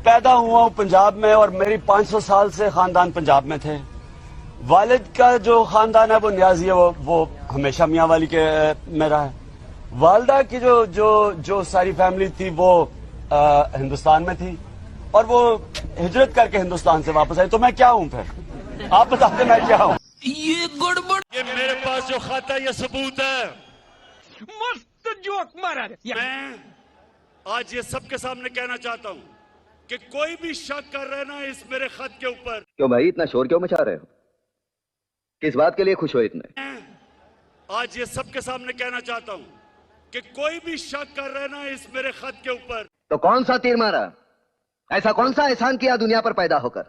پیدا ہوا ہوں پنجاب میں اور میری 500 سال سے خاندان پنجاب میں تھے. والد کا جو خاندان ہے وہ نیازی ہے, وہ ہمیشہ میاں والی کے میں رہا ہے. والدہ کی جو ساری فیملی تھی وہ ہندوستان میں تھی اور وہ ہجرت کر کے ہندوستان سے واپس آئی. تو میں کیا ہوں پھر؟ آپ بتا دیں میں کیا ہوں؟ یہ گڑبڑ. یہ میرے پاس جو خط ہے یہ ثبوت ہے. مست جوک مارا. میں آج یہ سب کے سامنے کہنا چاہتا ہوں کہ کوئی بھی شک کر رہے نا اس میرے خط کے اوپر. کیوں بھائی اتنا شور کیوں مچا رہے ہو؟ کس بات کے لیے خوش ہو اتنے؟ آج یہ سب کے سامنے کہنا چاہتا ہوں کہ کوئی بھی شک کر رہے نا اس میرے خط کے اوپر. تو کون سا تیر مارا؟ ایسا کون سا احسان کیا دنیا پر پیدا ہو کر؟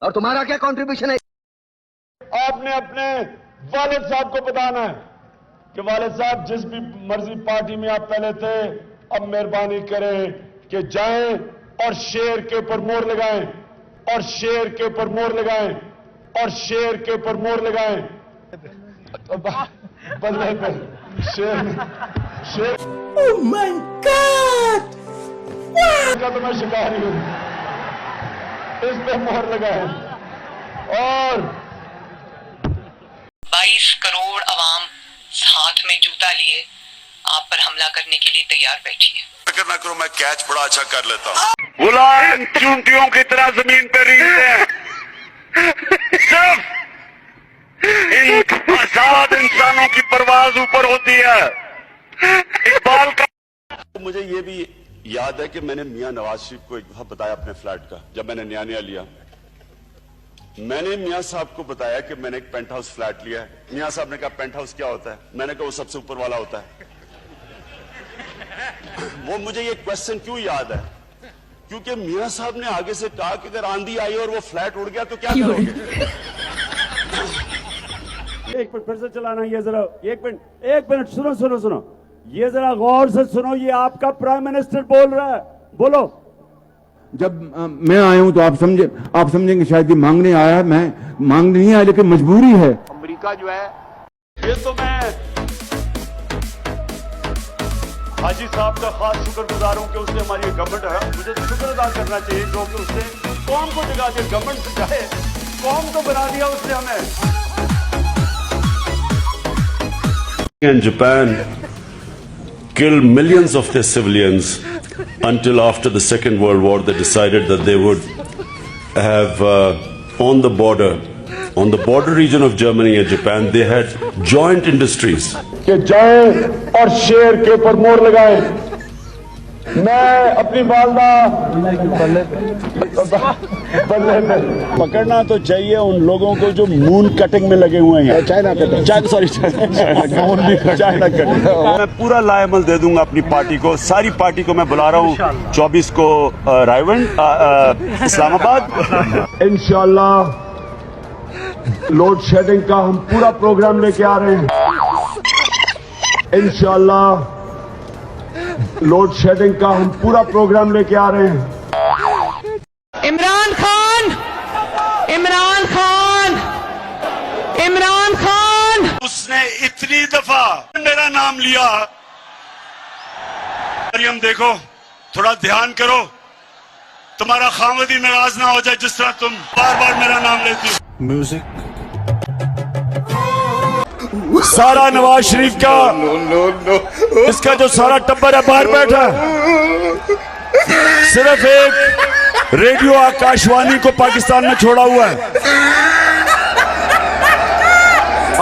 اور تمہارا کیا کنٹریبیوشن ہے؟ آپ نے اپنے والد صاحب کو بتانا ہے کہ والد صاحب جس بھی مرضی پارٹی میں آپ پہلے تھے, اب مہربانی کریں کہ جائیں اور شیر کے اوپر مور لگائیں, اور شیر کے اوپر مور لگائیں, اور شیر کے اوپر مور لگائیں. بدلے پہ شیر Oh my God! کا تو میں شکاری ہوں, اس پہ مور لگائیں. اور 22 کروڑ عوام ہاتھ میں جوتا لیے آپ پر حملہ کرنے کے لیے تیار بیٹھی ہے. فکر نہ کرو, میں کیچ بڑا اچھا کر لیتا ہوں. غلام چونٹیوں کی طرح زمین پہ ریڑھتے ہیں. صرف ان آزاد انسانوں کی پرواز اوپر ہوتی ہے. اقبال کا مجھے یہ بھی یاد ہے کہ میں نے میاں نواز شریف کو ایک دفعہ بتایا اپنے فلیٹ کا, جب میں نے نیا نیا لیا. میں نے میاں صاحب کو بتایا کہ میں نے ایک پینٹ ہاؤس فلیٹ لیا ہے. میاں صاحب نے کہا پینٹ ہاؤس کیا ہوتا ہے؟ میں نے کہا وہ سب سے اوپر والا ہوتا ہے. وہ مجھے یہ کوشچن کیوں یاد ہے؟ کیونکہ میاں صاحب نے آگے سے کہا کہ اگر آندھی آئی اور وہ فلیٹ اڑ گیا تو کیا کرو گے؟ ایک منٹ پھر سے چلانا, یہ ذرا ایک منٹ سنو, یہ ذرا غور سے سنو. یہ آپ کا پرائم منسٹر بول رہا ہے, بولو. جب میں آیا ہوں تو آپ سمجھیں گے شاید یہ مانگنے آیا ہے. میں مانگنے نہیں آیا, لیکن مجبوری ہے. امریکہ جو ہے, یہ تو میں حاجی صاحب کا خاص شکر گزار ہوں کہ اس نے ہماری گورنمنٹ ہے. مجھے تو شکر ادا کرنا چاہیے کیونکہ اس نے قوم کو جگا دیا. گورنمنٹ سے چاہے قوم کو بنا دیا اس نے ہمیں. In Japan killed millions of their civilians until after the Second World War they decided that they would have on the border region of Germany and Japan they had joint industries. کہ جائیں اور شیر کے اوپر مور لگائیں. میں اپنی والدہ بدلے پہ پکڑنا تو چاہیے ان لوگوں کو جو مون کٹنگ میں لگے ہوئے ہیں. China cutting. میں پورا لائے عمل دے دوں گا اپنی پارٹی کو. ساری پارٹی کو میں بلا رہا ہوں 24 کو رائیونڈ اسلام آباد. انشاءاللہ لوڈ شیڈنگ کا ہم پورا پروگرام لے کے آ رہے ہیں. انشاءاللہ لوڈ شیڈنگ کا ہم پورا پروگرام لے کے آ رہے ہیں. عمران خان اس نے اتنی دفعہ میرا نام لیا. مریم دیکھو, تھوڑا دھیان کرو, تمہارا خامد ہی ناراض نہ ہو جائے جس طرح تم بار بار میرا نام لیتی ہو. میوزک. سارا نواز شریف کا اس کا جو سارا ٹبر ہے باہر بیٹھا ہے. صرف ایک ریڈیو آکاشوانی کو پاکستان میں چھوڑا ہوا ہے.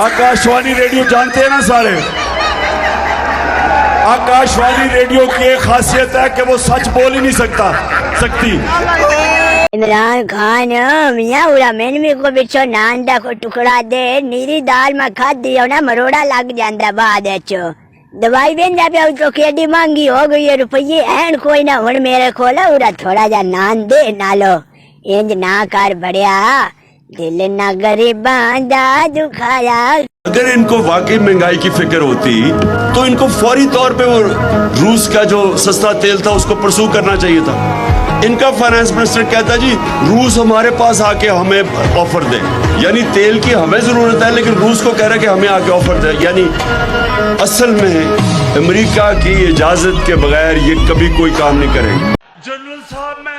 آکاشوانی ریڈیو جانتے ہیں نا سارے. آکاشوانی ریڈیو کی ایک خاصیت ہے کہ وہ سچ بول ہی نہیں سکتی. عمران خان میاں اڑا میں کو بچو ناندا کو ٹکڑا دے نیری دال میں کھا دی ہونا مروڑا لگ جاندا بعد اچو دوائی ویندا پیا تو کیڈی مہنگی ہو گئی ہے روپیے این کوئی نہ ہن میرے کول اڑا تھوڑا جا نان دے نالو انج نہ کر بڑیا دل نہ غریباں دا دکھایا. اگر ان کو واقعی مہنگائی کی فکر ہوتی تو ان کو فوری طور پہ وہ روس کا جو سستا تیل تھا اس کو پرسو کرنا چاہیے تھا. ان کا فائنانس منسٹر کہتا ہے جی روس ہمارے پاس آ کے ہمیں آفر دے, یعنی تیل کی ہمیں ضرورت ہے لیکن روس کو کہہ رہا ہے کہ ہمیں آ کے آفر دے. یعنی اصل میں امریکہ کی اجازت کے بغیر یہ کبھی کوئی کام نہیں کرے گا. جنرل صاحب میں